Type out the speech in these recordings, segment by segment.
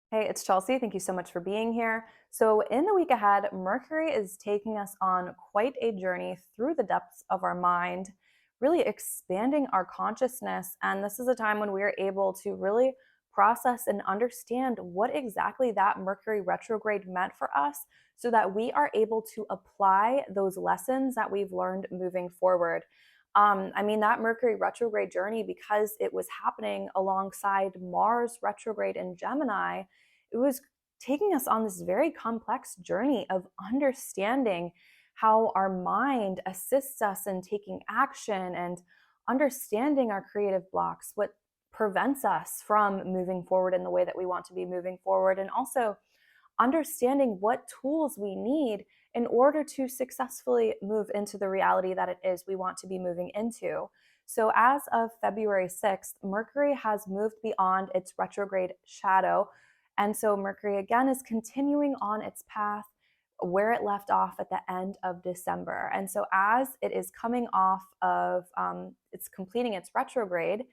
Hey, it's Chelsea. Thank you so much for being here. So, in the week ahead, Mercury is taking us on quite a journey through the depths of our mind, really expanding our consciousness. And this is a time when we are able to really process and understand what exactly that Mercury retrograde meant for us so that we are able to apply those lessons that we've learned moving forward. That Mercury retrograde journey, because it was happening alongside Mars retrograde in Gemini, it was taking us on this very complex journey of understanding how our mind assists us in taking action and understanding our creative blocks, what prevents us from moving forward in the way that we want to be moving forward, and also understanding what tools we need in order to successfully move into the reality that it is we want to be moving into. So, as of February 6th, Mercury has moved beyond its retrograde shadow. And so, Mercury again is continuing on its path where it left off at the end of December. And so, as it is coming off of, it's completing its retrograde,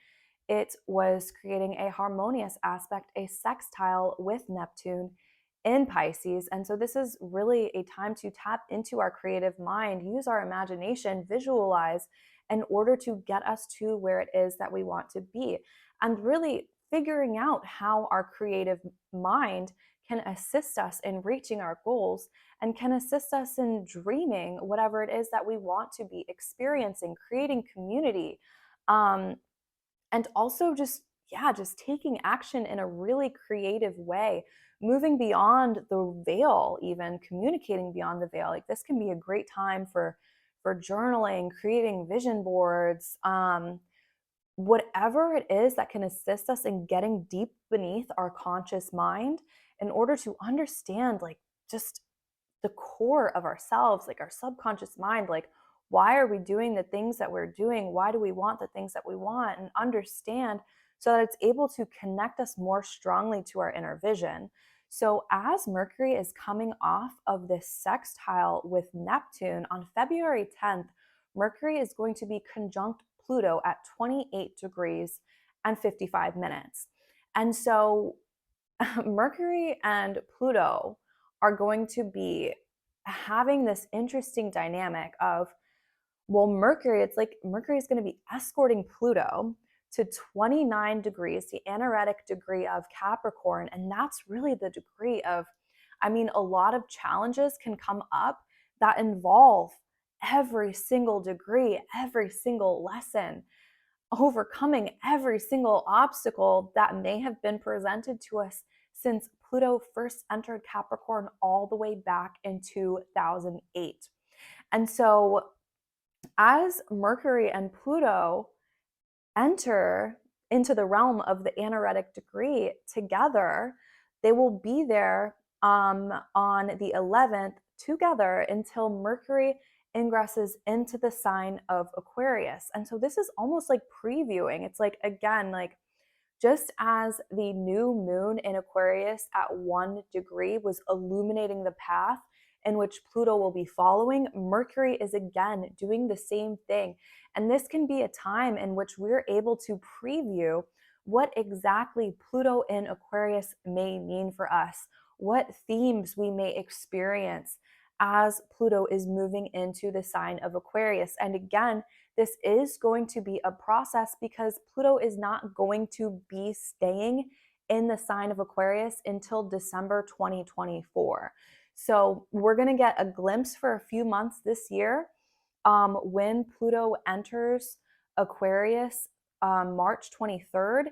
it was creating a harmonious aspect, a sextile with Neptune in Pisces. And so this is really a time to tap into our creative mind, use our imagination, visualize in order to get us to where it is that we want to be. And really figuring out how our creative mind can assist us in reaching our goals and can assist us in dreaming whatever it is that we want to be experiencing, creating community. Um, and also just taking action in a really creative way, moving beyond the veil, even communicating beyond the veil. Like, this can be a great time for journaling, creating vision boards, whatever it is that can assist us in getting deep beneath our conscious mind in order to understand, like, just the core of ourselves, like our subconscious mind. Like, why are we doing the things that we're doing? Why do we want the things that we want? And understand so that it's able to connect us more strongly to our inner vision. So, as Mercury is coming off of this sextile with Neptune on February 10th, Mercury is going to be conjunct Pluto at 28 degrees and 55 minutes. And so, Mercury and Pluto are going to be having this interesting dynamic of, well, Mercury, it's like Mercury is going to be escorting Pluto to 29 degrees, the anoretic degree of Capricorn. And that's really the degree of, a lot of challenges can come up that involve every single degree, every single lesson, overcoming every single obstacle that may have been presented to us since Pluto first entered Capricorn all the way back in 2008. And so, as Mercury and Pluto enter into the realm of the anoretic degree together, they will be there on the 11th together until Mercury ingresses into the sign of Aquarius. And so this is almost like previewing. It's like, again, like, just as the new moon in Aquarius at 1 degree was illuminating the path in which Pluto will be following, Mercury is again doing the same thing. And this can be a time in which we're able to preview what exactly Pluto in Aquarius may mean for us, what themes we may experience as Pluto is moving into the sign of Aquarius. And again, this is going to be a process because Pluto is not going to be staying in the sign of Aquarius until December 2024. So we're going to get a glimpse for a few months this year when Pluto enters Aquarius March 23rd.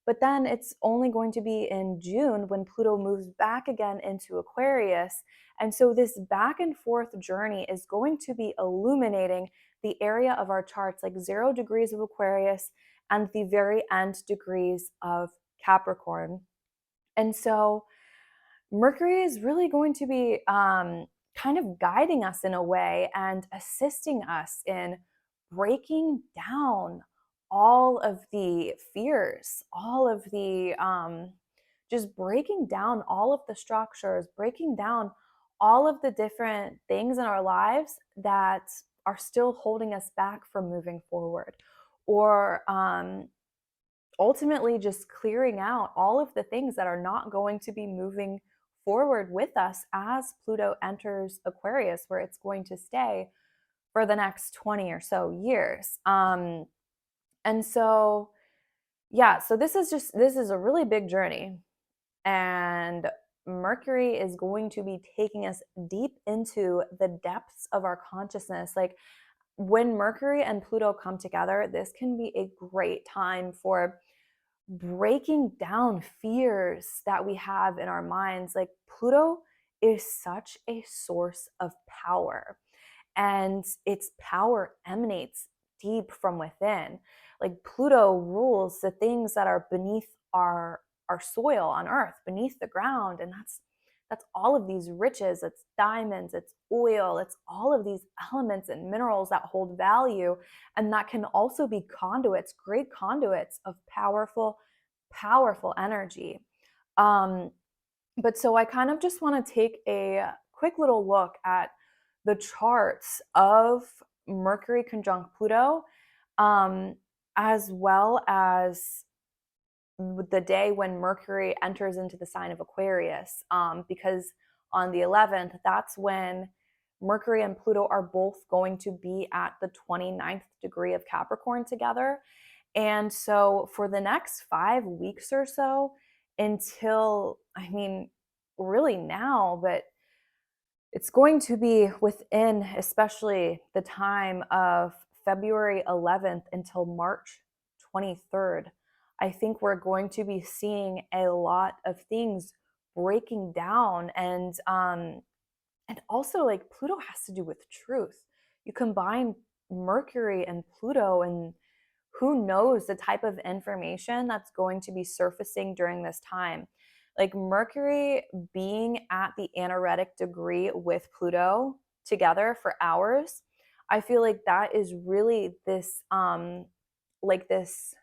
But then it's only going to be in June when Pluto moves back again into Aquarius. And so this back and forth journey is going to be illuminating the area of our charts, like 0 degrees of Aquarius and the very end degrees of Capricorn. And so Mercury is really going to be kind of guiding us in a way and assisting us in breaking down all of the fears, all of the just breaking down all of the structures, breaking down all of the different things in our lives that are still holding us back from moving forward, or ultimately just clearing out all of the things that are not going to be moving forward with us as Pluto enters Aquarius, where it's going to stay for the next 20 or so years. And so, yeah, so this is a really big journey. And Mercury is going to be taking us deep into the depths of our consciousness. Like when Mercury and Pluto come together, this can be a great time for breaking down fears that we have in our minds. Like Pluto is such a source of power, and its power emanates deep from within. Like Pluto rules the things that are beneath our soil on earth, beneath the ground, and that's all of these riches. It's diamonds, it's oil, it's all of these elements and minerals that hold value, and that can also be conduits, great conduits of powerful energy. um but so I kind of just want to take a quick little look at the charts of Mercury conjunct Pluto, um, as well as the day when Mercury enters into the sign of Aquarius, because on the 11th, that's when Mercury and Pluto are both going to be at the 29th degree of Capricorn together. And so for the next 5 weeks or so, until, I mean, really now, but it's going to be within, especially the time of February 11th until March 23rd. I think we're going to be seeing a lot of things breaking down, and also like Pluto has to do with truth. You combine Mercury and Pluto, and who knows the type of information that's going to be surfacing during this time. Like Mercury being at the anoretic degree with Pluto together for hours, I feel like that is really this this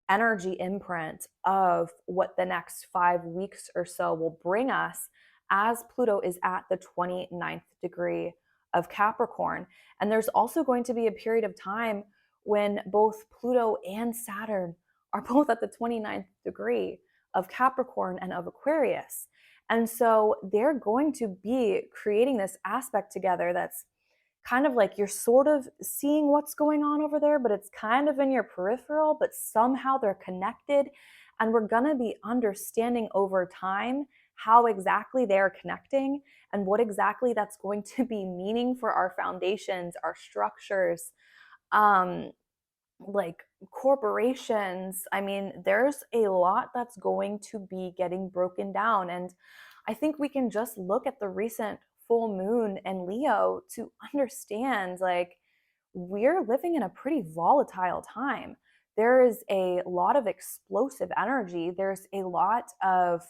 energy imprint of what the next 5 weeks or so will bring us, as Pluto is at the 29th degree of Capricorn. And there's also going to be a period of time when both Pluto and Saturn are both at the 29th degree of Capricorn and of Aquarius. And so they're going to be creating this aspect together that's kind of like you're sort of seeing what's going on over there, but it's kind of in your peripheral, but somehow they're connected. And we're going to be understanding over time how exactly they're connecting and what exactly that's going to be meaning for our foundations, our structures, um, like corporations. I mean, there's a lot that's going to be getting broken down. And I think we can just look at the recent full moon in Leo to understand like we're living in a pretty volatile time. There is a lot of explosive energy, there's a lot of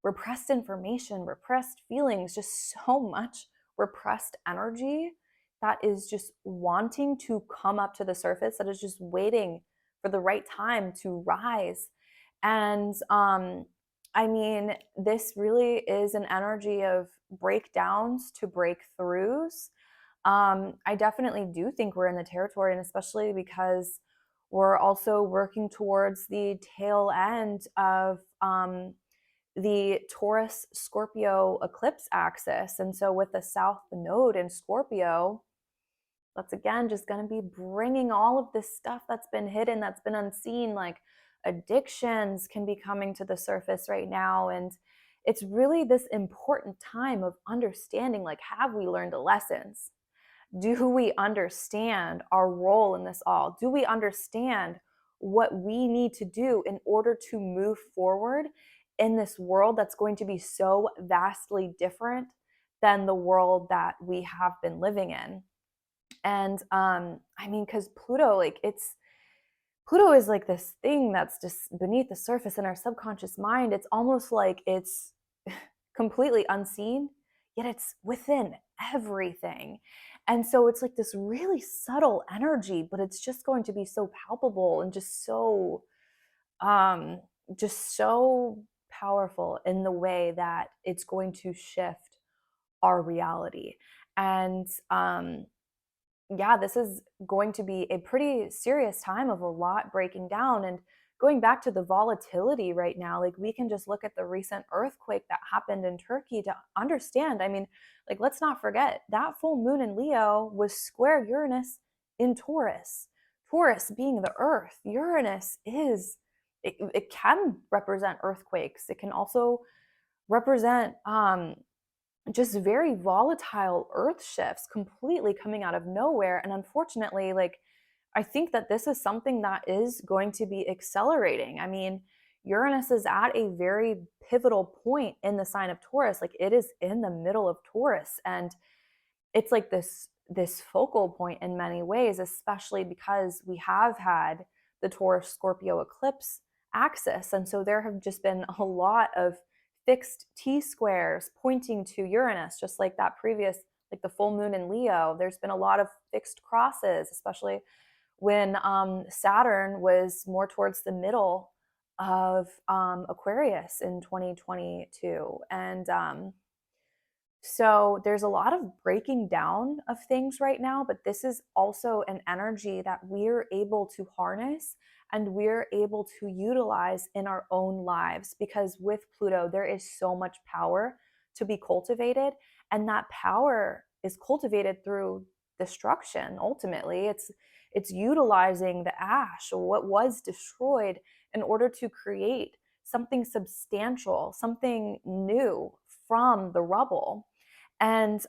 repressed information, repressed feelings, just so much repressed energy that is just wanting to come up to the surface, that is just waiting for the right time to rise. And I mean, this really is an energy of breakdowns to breakthroughs. I definitely do think we're in the territory, and especially because we're also working towards the tail end of the Taurus Scorpio eclipse axis. And so with the South Node in Scorpio, that's again just going to be bringing all of this stuff that's been hidden, that's been unseen, like addictions can be coming to the surface right now. And it's really this important time of understanding, like, have we learned the lessons? Do we understand our role in this all? Do we understand what we need to do in order to move forward in this world that's going to be so vastly different than the world that we have been living in? And I mean, because Pluto, like Pluto is like this thing that's just beneath the surface in our subconscious mind. It's almost like it's completely unseen, yet it's within everything. And so it's like this really subtle energy, but it's just going to be so palpable and um just so powerful in the way that it's going to shift our reality. And yeah, this is going to be a pretty serious time of a lot breaking down. And going back to the volatility right now, like we can just look at the recent earthquake that happened in Turkey to understand. I mean, like, let's not forget that full moon in Leo was square Uranus in Taurus. Taurus being the earth, Uranus is, it can represent earthquakes. It can also represent just very volatile earth shifts completely coming out of nowhere. And unfortunately, like, I think that this is something that is going to be accelerating. I mean, Uranus is at a very pivotal point in the sign of Taurus. Like, it is in the middle of Taurus, and it's like this focal point in many ways, especially because we have had the Taurus Scorpio eclipse axis. And so there have just been a lot of fixed T squares pointing to Uranus, just like that previous, like the full moon in Leo. There's been a lot of fixed crosses, especially when Saturn was more towards the middle of Aquarius in 2022. And so there's a lot of breaking down of things right now, but this is also an energy that we're able to harness and we're able to utilize in our own lives, because with Pluto, there is so much power to be cultivated. And that power is cultivated through destruction. Ultimately, it's utilizing the ash or what was destroyed in order to create something substantial, something new from the rubble. And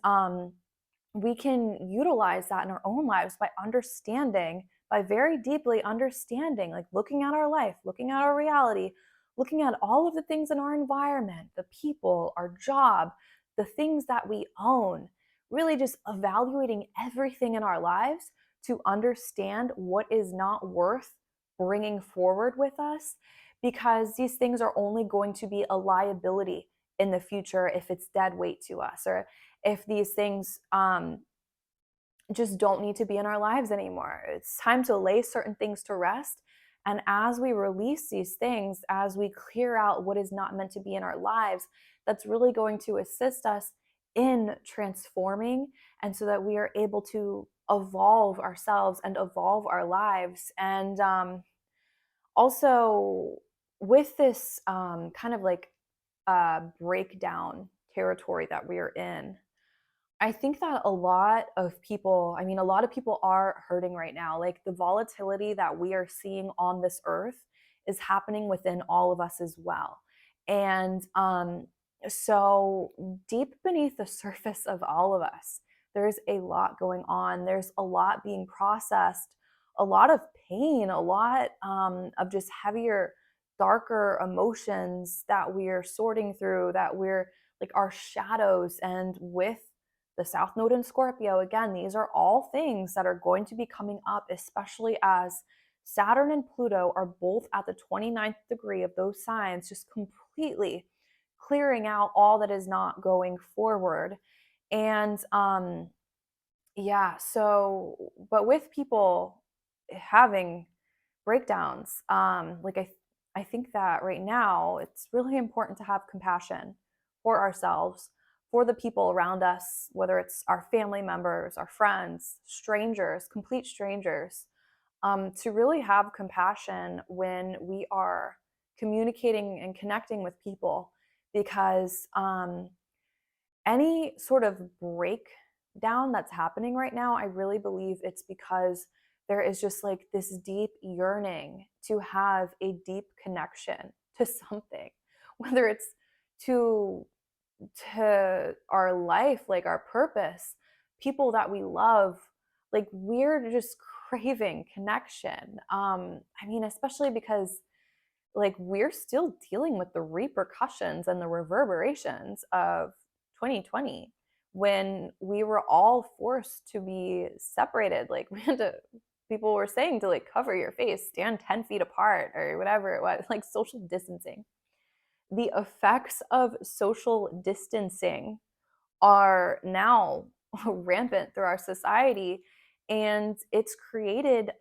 we can utilize that in our own lives by understanding, by very deeply understanding, like looking at our life, looking at our reality, looking at all of the things in our environment, the people, our job, the things that we own, really just evaluating everything in our lives to understand what is not worth bringing forward with us, because these things are only going to be a liability in the future if it's dead weight to us, or if these things just don't need to be in our lives anymore. It's time to lay certain things to rest. And as we release these things, as we clear out what is not meant to be in our lives, that's really going to assist us in transforming, and so that we are able to evolve ourselves and evolve our lives. And also, with this kind of like breakdown territory that we are in, I think that a lot of people, I mean, a lot of people are hurting right now. Like, the volatility that we are seeing on this earth is happening within all of us as well. And so, deep beneath the surface of all of us, there's a lot going on. There's a lot being processed, a lot of pain, a lot of just heavier, darker emotions that we're sorting through, that we're like our shadows. And with the South Node in Scorpio, again, these are all things that are going to be coming up, especially as Saturn and Pluto are both at the 29th degree of those signs, just completely clearing out all that is not going forward. And yeah, so, but with people having breakdowns, I think that right now it's really important to have compassion for ourselves, for the people around us, whether it's our family members, our friends, strangers, complete strangers, to really have compassion when we are communicating and connecting with people, because any sort of breakdown that's happening right now, I really believe it's because there is just like this deep yearning to have a deep connection to something, whether it's to our life, like our purpose, people that we love. Like, we're just craving connection. I mean, especially because like we're still dealing with the repercussions and the reverberations of 2020, when we were all forced to be separated. Like, we had to, people were saying to like cover your face, stand 10 feet apart, or whatever it was, like social distancing. The effects of social distancing are now rampant through our society, and it's created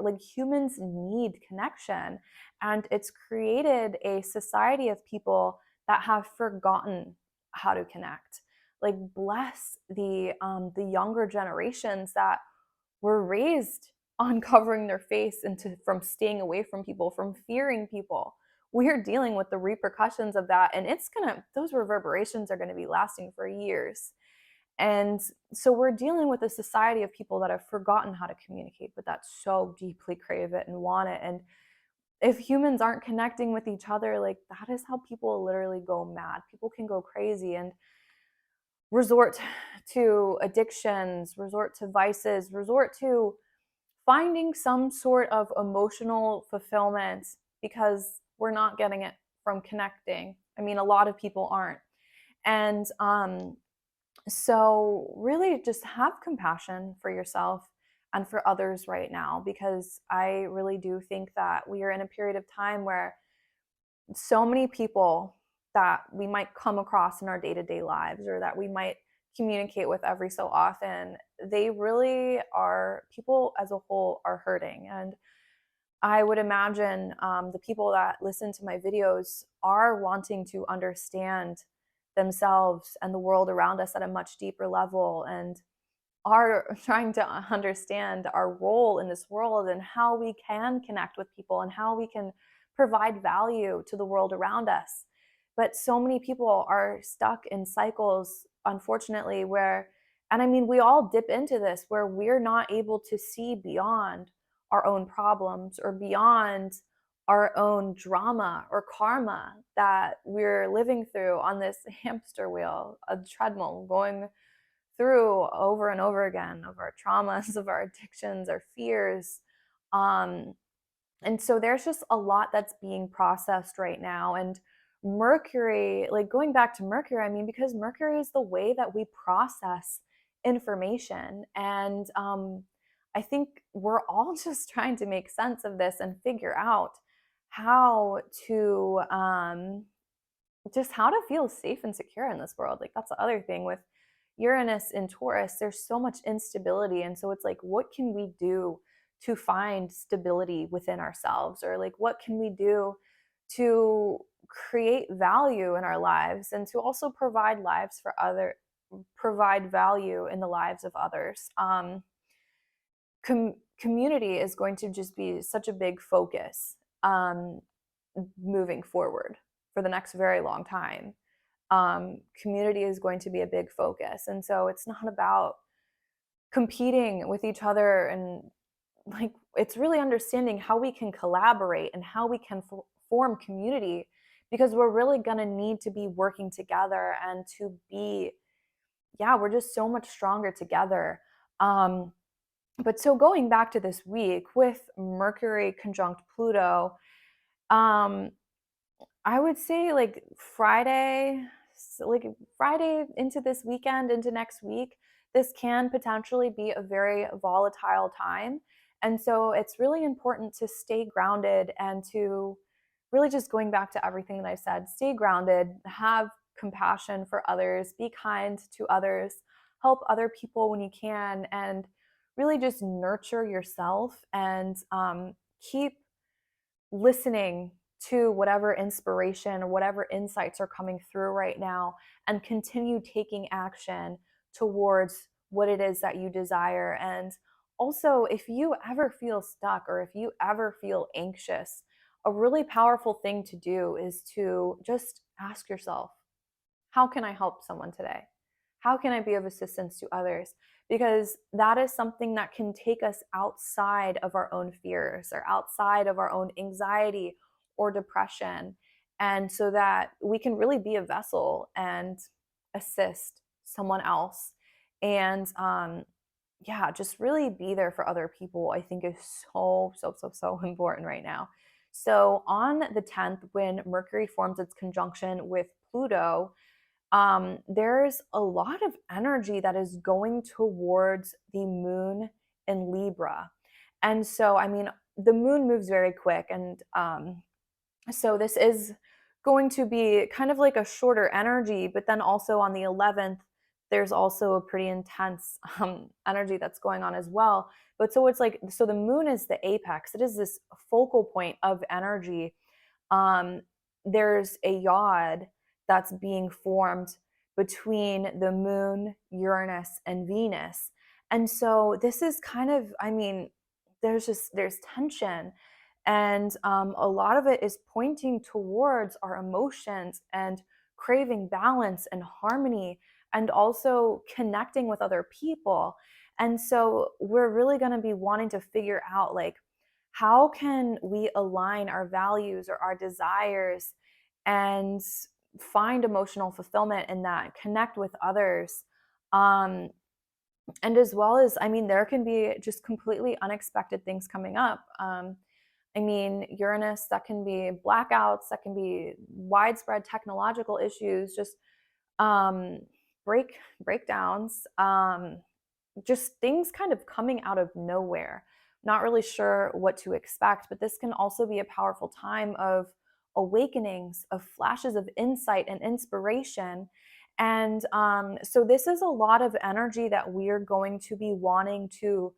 like, humans need connection, and it's created a society of people that have forgotten how to connect. Like, bless the younger generations that were raised uncovering their face from staying away from people, from fearing people. We're dealing with the repercussions of that, and those reverberations are going to be lasting for years. And so we're dealing with a society of people that have forgotten how to communicate, but that so deeply crave it and want it. And if humans aren't connecting with each other, like, that is how people literally go mad. People can go crazy and resort to addictions, resort to vices, resort to finding some sort of emotional fulfillment because we're not getting it from connecting. I mean, a lot of people aren't. And so, really, just have compassion for yourself and for others right now, because I really do think that we are in a period of time where so many people that we might come across in our day to day lives, or that we might communicate with every so often, they really are, people as a whole are hurting. And I would imagine the people that listen to my videos are wanting to understand themselves and the world around us at a much deeper level, and are trying to understand our role in this world and how we can connect with people and how we can provide value to the world around us. But so many people are stuck in cycles, unfortunately, and I mean, we all dip into this, where we're not able to see beyond our own problems or beyond our own drama or karma that we're living through on this hamster wheel, a treadmill, going through over and over again, of our traumas, of our addictions, our fears. Um, and so there's just a lot that's being processed right now. And Mercury, like, going back to Mercury, I mean, because Mercury is the way that we process information. And I think we're all just trying to make sense of this and figure out how to just how to feel safe and secure in this world. Like, that's the other thing with Uranus in Taurus, there's so much instability. And so it's like, what can we do to find stability within ourselves? Or, like, what can we do to create value in our lives, and to also provide value in the lives of others? Community is going to just be such a big focus moving forward for the next very long time. Community is going to be a big focus. And so it's not about competing with each other, and, like, it's really understanding how we can collaborate and how we can form community, because we're really going to need to be working together and to be, yeah, we're just so much stronger together. But so, going back to this week with Mercury conjunct Pluto, um, I would say, like, Friday into this weekend, into next week, this can potentially be a very volatile time. And so it's really important to stay grounded, and to really, just going back to everything that I said, stay grounded, have compassion for others, be kind to others, help other people when you can, and really just nurture yourself, and keep listening to whatever inspiration or whatever insights are coming through right now, and continue taking action towards what it is that you desire. And also, if you ever feel stuck, or if you ever feel anxious, a really powerful thing to do is to just ask yourself, how can I help someone today? How can I be of assistance to others? Because that is something that can take us outside of our own fears, or outside of our own anxiety or depression. And so that we can really be a vessel and assist someone else. And yeah, just really be there for other people, I think, is so, so, so, so important right now. So on the 10th, when Mercury forms its conjunction with Pluto, there's a lot of energy that is going towards the moon in Libra. And so, I mean, the moon moves very quick. And so this is going to be kind of like a shorter energy, but then also on the 11th, there's also a pretty intense energy that's going on as well. But so it's like, so the moon is the apex, it is this focal point of energy. um, there's a yod that's being formed between the moon, Uranus, and Venus. And so this is kind of, I mean, there's tension, and a lot of it is pointing towards our emotions and craving balance and harmony, and also connecting with other people. And so we're really going to be wanting to figure out, like, how can we align our values or our desires and find emotional fulfillment in that, connect with others. um, and as well as, I mean, there can be just completely unexpected things coming up. I mean, Uranus, that can be blackouts, that can be widespread technological issues, just um, breakdowns, just things kind of coming out of nowhere. Not really sure what to expect, but this can also be a powerful time of awakenings, of flashes of insight and inspiration. And so this is a lot of energy that we're going to be wanting to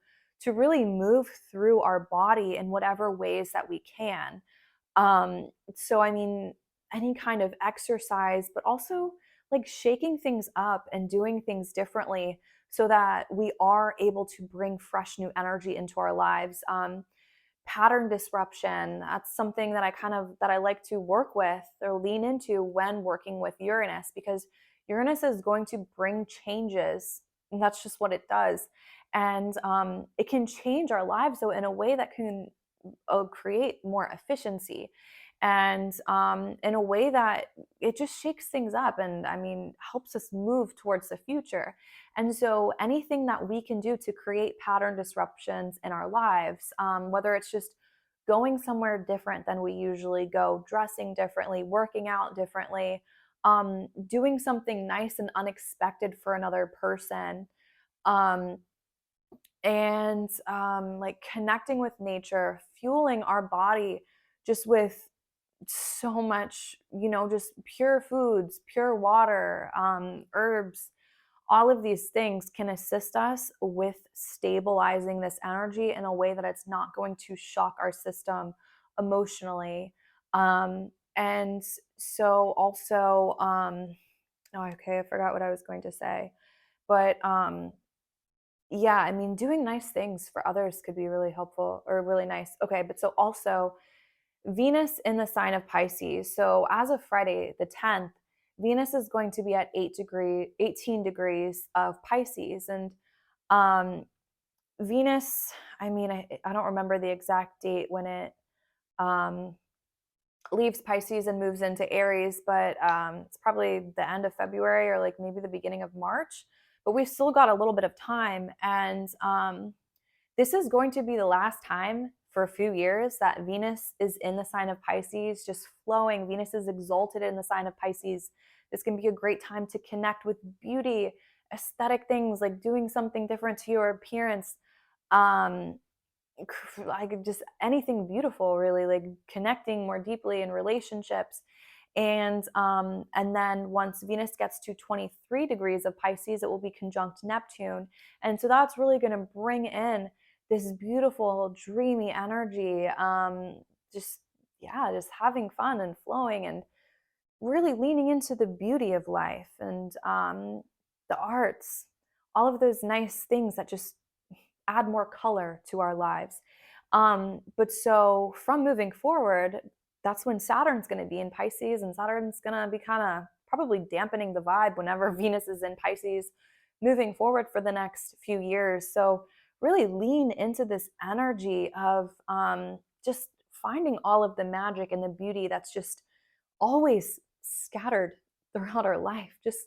really move through our body in whatever ways that we can. So I mean, any kind of exercise, but also like shaking things up and doing things differently so that we are able to bring fresh new energy into our lives. Pattern disruption, that's something that I like to work with or lean into when working with Uranus, because Uranus is going to bring changes, and that's just what it does. And it can change our lives, though, in a way that can create more efficiency, and in a way that it just shakes things up, and I mean, helps us move towards the future. And so anything that we can do to create pattern disruptions in our lives, whether it's just going somewhere different than we usually go, dressing differently, working out differently, doing something nice and unexpected for another person, um, and like connecting with nature, fueling our body just with so much, just pure foods, pure water, herbs. All of these things can assist us with stabilizing this energy in a way that it's not going to shock our system emotionally. And so also, oh, okay, I forgot what I was going to say. But yeah, I mean, doing nice things for others could be really helpful or really nice. Okay, but so also Venus in the sign of Pisces. So as of Friday the 10th, Venus is going to be at 18 degrees of Pisces. And um, Venus, I mean, I don't remember the exact date when it um, leaves Pisces and moves into Aries, but it's probably the end of February or like maybe the beginning of March. But we've still got a little bit of time. And this is going to be the last time for a few years that Venus is in the sign of Pisces, just flowing. Venus is exalted in the sign of Pisces. This can be a great time to connect with beauty, aesthetic things, like doing something different to your appearance. Um, like just anything beautiful, really, like connecting more deeply in relationships. And then once Venus gets to 23 degrees of Pisces, it will be conjunct Neptune. And so that's really going to bring in this beautiful, dreamy energy. Just, yeah, just having fun and flowing and really leaning into the beauty of life and the arts, all of those nice things that just add more color to our lives. But so from moving forward, that's when Saturn's going to be in Pisces, and Saturn's going to be kind of probably dampening the vibe whenever Venus is in Pisces moving forward for the next few years. So really lean into this energy of just finding all of the magic and the beauty that's just always scattered throughout our life. Just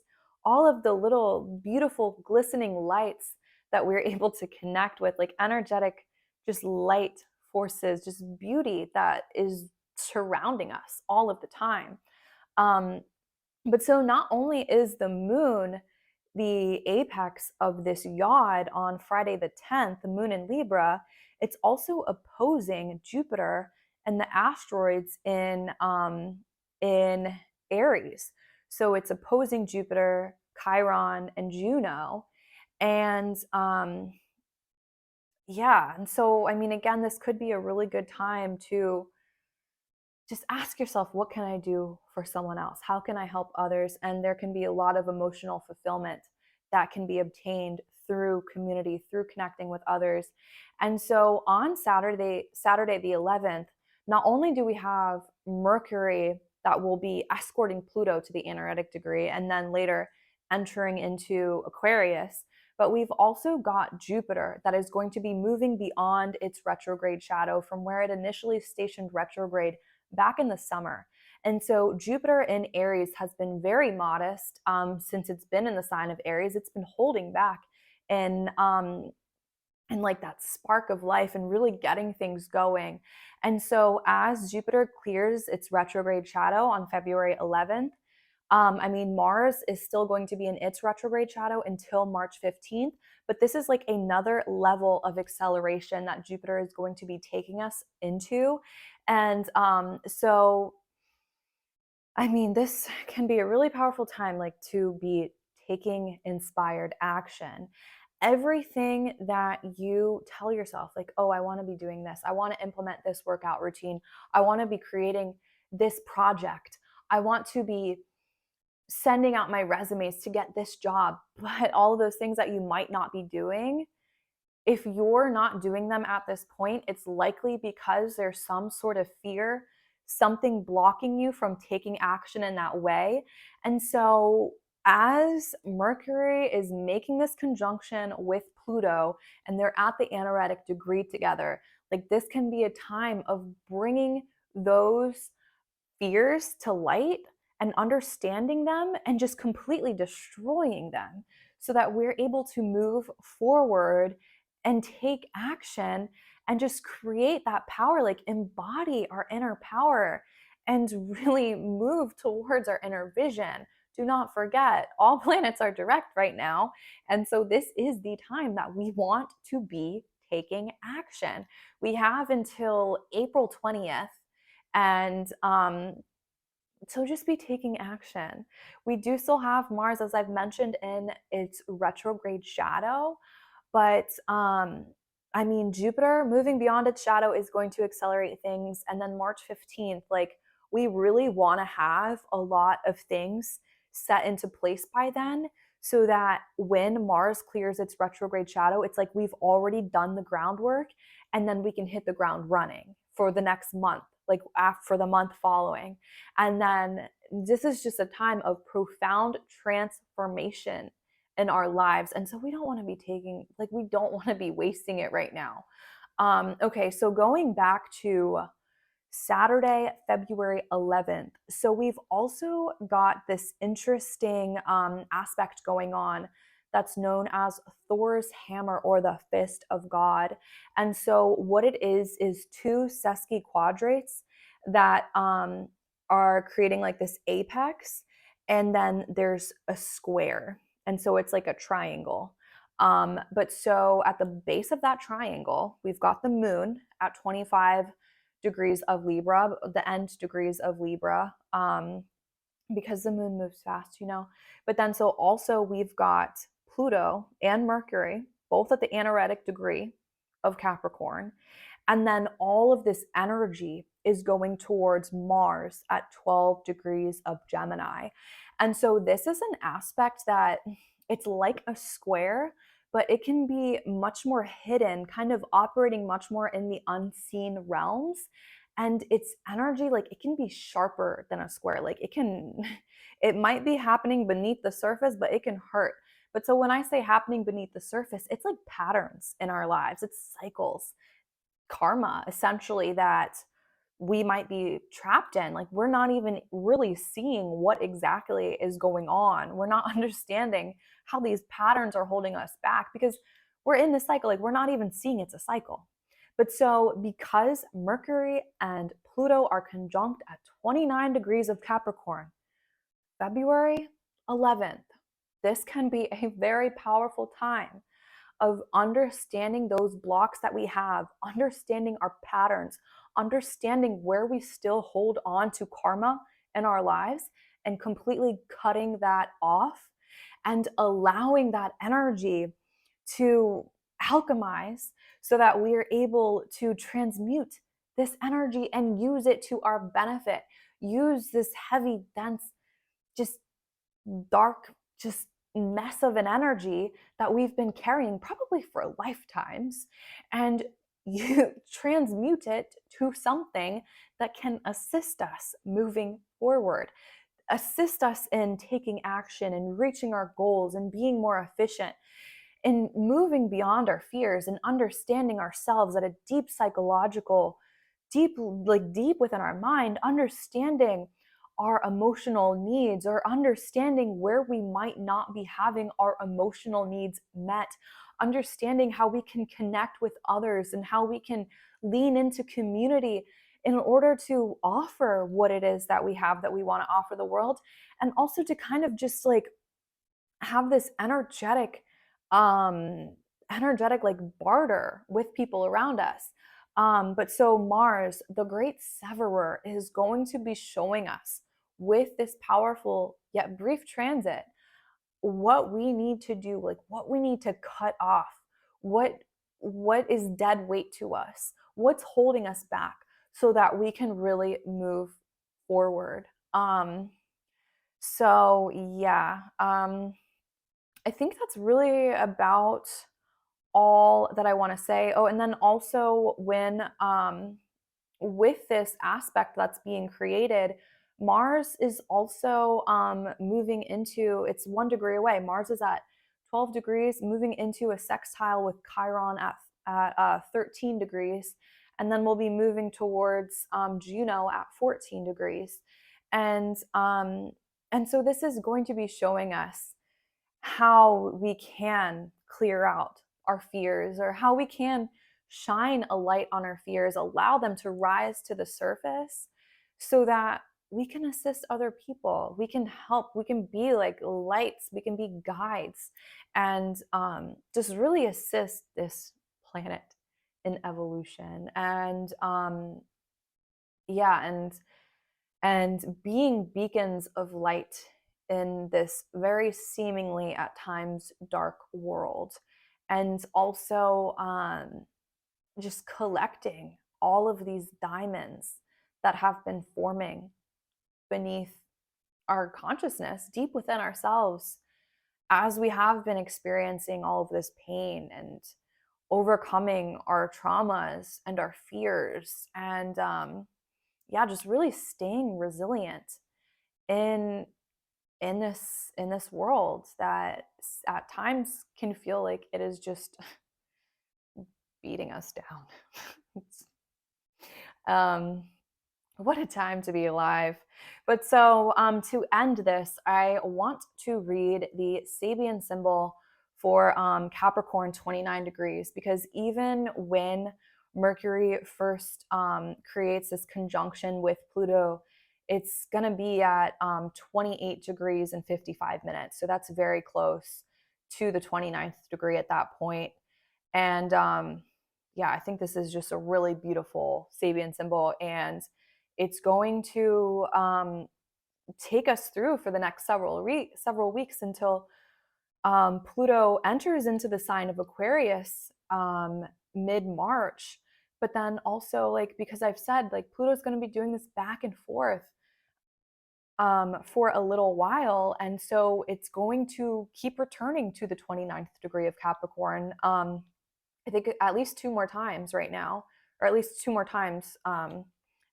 all of the little beautiful glistening lights that we're able to connect with, like energetic, just light forces, just beauty that is surrounding us all of the time. Um, but so not only is the moon the apex of this yod on Friday the 10th, the moon in Libra, it's also opposing Jupiter and the asteroids in Aries. So it's opposing Jupiter, Chiron, and Juno. And yeah, and so I mean, again, this could be a really good time to just ask yourself, what can I do for someone else? How can I help others? And there can be a lot of emotional fulfillment that can be obtained through community, through connecting with others. And so on Saturday the 11th, not only do we have Mercury that will be escorting Pluto to the anoretic degree and then later entering into Aquarius, but we've also got Jupiter that is going to be moving beyond its retrograde shadow from where it initially stationed retrograde back in the summer. And so Jupiter in Aries has been very modest since it's been in the sign of Aries. It's been holding back and like that spark of life and really getting things going. And so as Jupiter clears its retrograde shadow on February 11th, Mars is still going to be in its retrograde shadow until March 15th, but this is like another level of acceleration that Jupiter is going to be taking us into. And this can be a really powerful time, like to be taking inspired action. Everything that you tell yourself, like, oh, I want to be doing this, I want to implement this workout routine, I want to be creating this project, I want to be sending out my resumes to get this job, but all of those things that you might not be doing, if you're not doing them at this point, it's likely because there's some sort of fear, something blocking you from taking action in that way. And so, as Mercury is making this conjunction with Pluto and they're at the anoretic degree together, like this can be a time of bringing those fears to light and understanding them and just completely destroying them so that we're able to move forward and take action and just create that power, like embody our inner power and really move towards our inner vision. Do not forget, all planets are direct right now. And so this is the time that we want to be taking action. We have until April 20th. And so just be taking action. We do still have Mars, as I've mentioned, in its retrograde shadow, but Jupiter moving beyond its shadow is going to accelerate things. And then March 15th, like we really want to have a lot of things set into place by then so that when Mars clears its retrograde shadow, it's like we've already done the groundwork and then we can hit the ground running for the next month, like for the month following. And then this is just a time of profound transformation in our lives. And so we don't want to be wasting it right now. Okay, so going back to Saturday, February 11th. So we've also got this interesting aspect going on that's known as Thor's hammer or the fist of God. And so what it is two sesquiquadrates that are creating like this apex, and then there's a square. And so it's like a triangle. But so at the base of that triangle, we've got the moon at 25 degrees of Libra, the end degrees of Libra, because the moon moves fast, But then so also we've got Pluto and Mercury, both at the anoretic degree of Capricorn. And then all of this energy is going towards Mars at 12 degrees of Gemini. And so this is an aspect that it's like a square, but it can be much more hidden, kind of operating much more in the unseen realms. And its energy, like it can be sharper than a square. Like it might be happening beneath the surface, but it can hurt. But so when I say happening beneath the surface, it's like patterns in our lives. It's cycles, karma, essentially, that we might be trapped in. Like we're not even really seeing what exactly is going on. We're not understanding how these patterns are holding us back because we're in this cycle. Like we're not even seeing it's a cycle. But so because Mercury and Pluto are conjunct at 29 degrees of Capricorn, February 11th, this can be a very powerful time of understanding those blocks that we have, understanding our patterns, understanding where we still hold on to karma in our lives and completely cutting that off and allowing that energy to alchemize so that we are able to transmute this energy and use it to our benefit. Use this heavy, dense, just dark, just mess of an energy that we've been carrying probably for lifetimes, and you transmute it to something that can assist us moving forward, assist us in taking action and reaching our goals and being more efficient and moving beyond our fears and understanding ourselves at a deep psychological, deep within our mind, understanding our emotional needs, or understanding where we might not be having our emotional needs met, understanding how we can connect with others and how we can lean into community in order to offer what it is that we have that we want to offer the world, and also to kind of just like have this um energetic like barter with people around us. But so Mars, the great severer, is going to be showing us with this powerful yet brief transit what we need to do, like what we need to cut off, what is dead weight to us, what's holding us back, so that we can really move forward. So yeah, I think that's really about all that I want to say. Oh, and then also when with this aspect that's being created, Mars is also moving into, it's 1 degree away. Mars is at 12 degrees, moving into a sextile with Chiron at 13 degrees. And then we'll be moving towards Juno at 14 degrees. And so this is going to be showing us how we can clear out our fears, or how we can shine a light on our fears, allow them to rise to the surface so that we can assist other people. We can help, we can be like lights, we can be guides, and just really assist this planet in evolution. And yeah, and being beacons of light in this very seemingly at times dark world. And also just collecting all of these diamonds that have been forming beneath our consciousness, deep within ourselves, as we have been experiencing all of this pain and overcoming our traumas and our fears, and yeah, just really staying resilient in this world that at times can feel like it is just beating us down. um, what a time to be alive. But so to end this, I want to read the Sabian symbol for Capricorn 29 degrees, because even when Mercury first creates this conjunction with Pluto, it's going to be at 28 degrees and 55 minutes. So that's very close to the 29th degree at that point. And yeah, I think this is just a really beautiful Sabian symbol. And it's going to take us through for the next several weeks until Pluto enters into the sign of Aquarius mid-March. But then also, like, because I've said, like, Pluto's going to be doing this back and forth for a little while. And so it's going to keep returning to the 29th degree of Capricorn. I think at least 2 more times right now, or at least 2 more times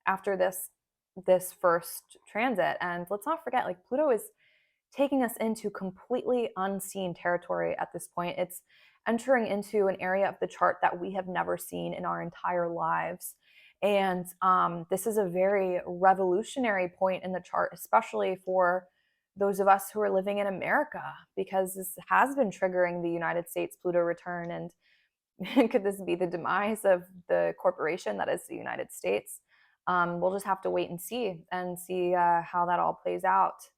after this first transit. And let's not forget, like, Pluto is taking us into completely unseen territory at this point. It's entering into an area of the chart that we have never seen in our entire lives. And this is a very revolutionary point in the chart, especially for those of us who are living in America, because this has been triggering the United States Pluto return. And could this be the demise of the corporation that is the United States? We'll just have to wait and see how that all plays out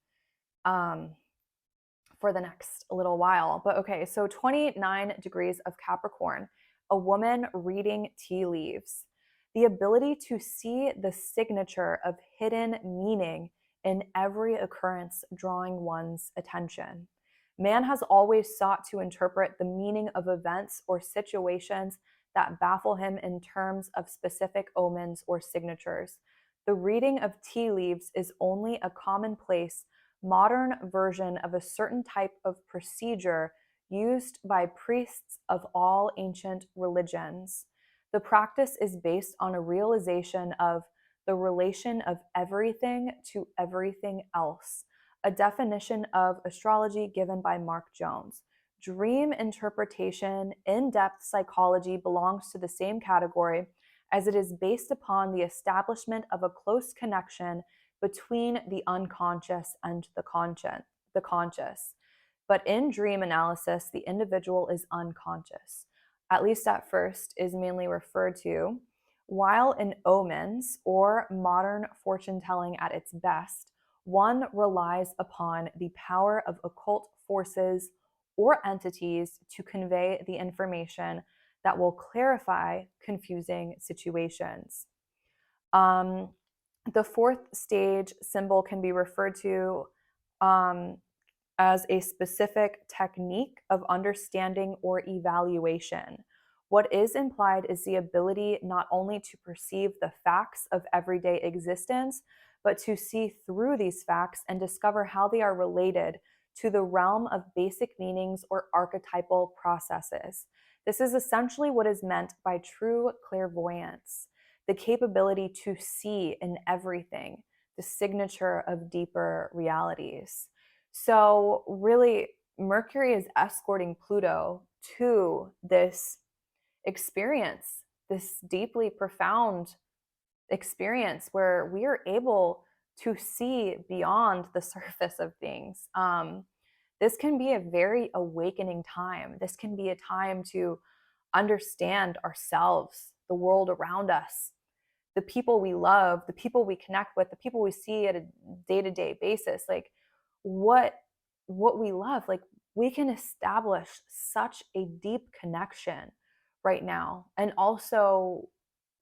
for the next little while. But okay, so 29 degrees of Capricorn, a woman reading tea leaves. The ability to see the signature of hidden meaning in every occurrence drawing one's attention. Man has always sought to interpret the meaning of events or situations that baffle him in terms of specific omens or signatures. The reading of tea leaves is only a commonplace modern version of a certain type of procedure used by priests of all ancient religions. The practice is based on a realization of the relation of everything to everything else, a definition of astrology given by Mark Jones. Dream interpretation, in depth psychology belongs to the same category, as it is based upon the establishment of a close connection between the unconscious and the conscious. But in dream analysis, the individual is unconscious, at least at first, is mainly referred to, while in omens or modern fortune telling at its best, one relies upon the power of occult forces or entities to convey the information that will clarify confusing situations. The fourth stage symbol can be referred to as a specific technique of understanding or evaluation. What is implied is the ability not only to perceive the facts of everyday existence, but to see through these facts and discover how they are related to the realm of basic meanings or archetypal processes. This is essentially what is meant by true clairvoyance, the capability to see in everything, the signature of deeper realities. So, really, Mercury is escorting Pluto to this experience, this deeply profound experience where we are able to see beyond the surface of things. This can be a very awakening time. This can be a time to understand ourselves, the world around us, the people we love, the people we connect with, the people we see at a day-to-day basis, like what we love. Like, we can establish such a deep connection right now. And also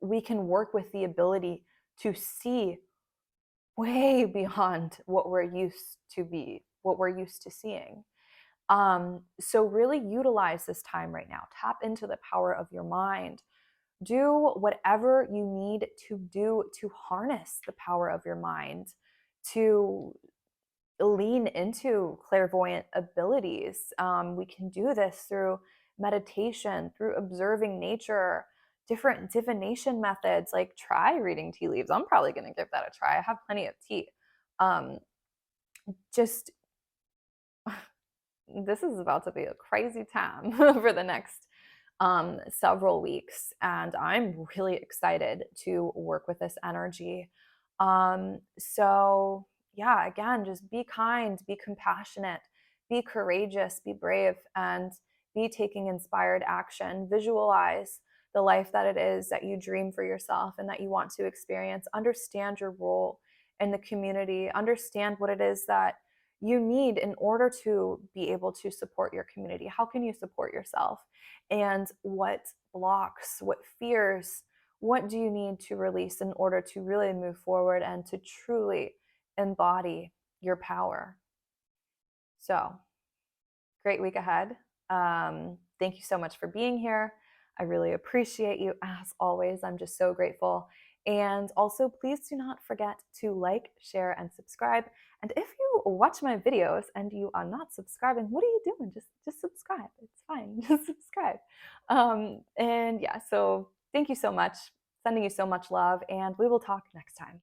we can work with the ability to see way beyond what we're used to seeing. So really utilize this time right now. Tap into the power of your mind. Do whatever you need to do to harness the power of your mind, to lean into clairvoyant abilities. We can do this through meditation, through observing nature, different divination methods. Like, try reading tea leaves. I'm probably going to give that a try. I have plenty of tea. Just this is about to be a crazy time for the next several weeks, and I'm really excited to work with this energy. So yeah, again, just be kind, be compassionate, be courageous, be brave, and be taking inspired action. Visualize the life that it is that you dream for yourself and that you want to experience. Understand your role in the community. Understand what it is that you need in order to be able to support your community. How can you support yourself? And what blocks, what fears, what do you need to release in order to really move forward and to truly embody your power? So, great week ahead. Thank you so much for being here. I really appreciate you as always. I'm just so grateful. And also, please do not forget to like, share, and subscribe. And if you watch my videos and you are not subscribing, what are you doing? Just subscribe. It's fine. Just subscribe. And yeah, so thank you so much. Sending you so much love, and we will talk next time.